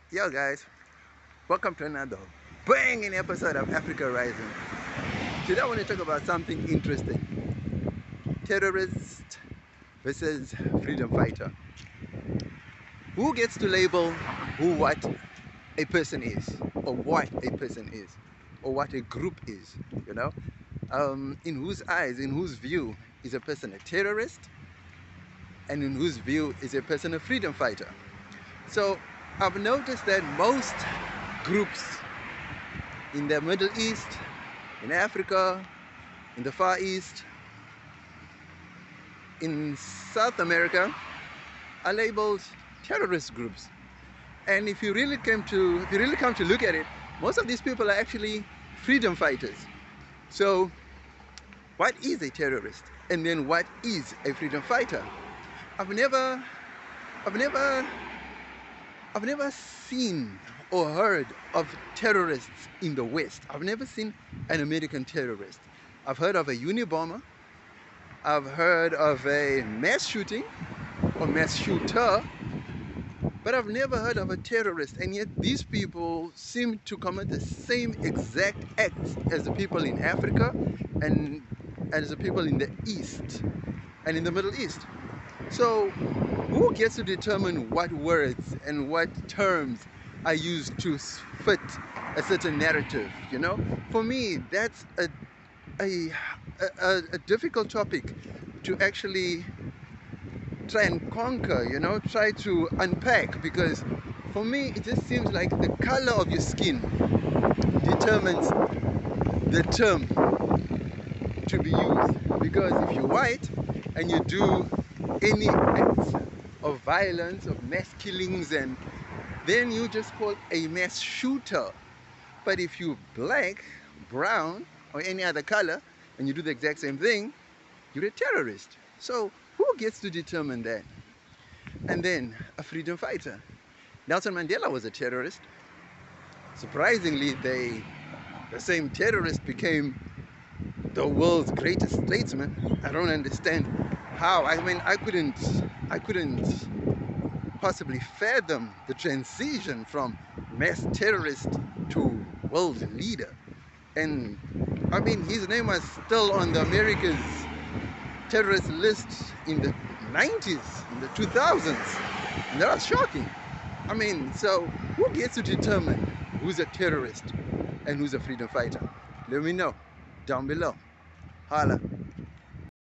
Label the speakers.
Speaker 1: Yo guys, welcome to another banging episode of Africa Rising. Today I want to talk about something interesting. Terrorist versus freedom fighter. Who gets to label what a person is, or what a person is, or what a group is, you know? In whose eyes, in whose view is a person a terrorist, and in whose view is a person a freedom fighter? So I've noticed that most groups in the Middle East, in Africa, in the Far East, in South America are labeled terrorist groups. And if you really come to look at it, most of these people are actually freedom fighters. So what is a terrorist? And then what is a freedom fighter? I've never I've never I've never seen or heard of terrorists in the West. I've never seen an American terrorist. I've heard of a Unabomber. I've heard of a mass shooting or mass shooter, but I've never heard of a terrorist. And yet these people seem to commit the same exact acts as the people in Africa and as the people in the East and in the Middle East. So who gets to determine what words and what terms are used to fit a certain narrative? For me, that's a, a difficult topic to actually try and conquer, try to unpack, because for me it just seems like the color of your skin determines the term to be used. Because if you're white and you do any acts of violence, of mass killings, and then you just call a mass shooter. But if you're black, brown, or any other color, and you do the exact same thing, you're a terrorist. So who gets to determine that? And then a freedom fighter. Nelson Mandela was a terrorist. Surprisingly, the same terrorist became the world's greatest statesman. I don't understand how. I mean, I couldn't possibly fathom the transition from mass terrorist to world leader. And I mean, his name was still on the America's terrorist list in the 90s, in the 2000s. And that was shocking. I mean, so who gets to determine who's a terrorist and who's a freedom fighter? Let me know down below. Holla.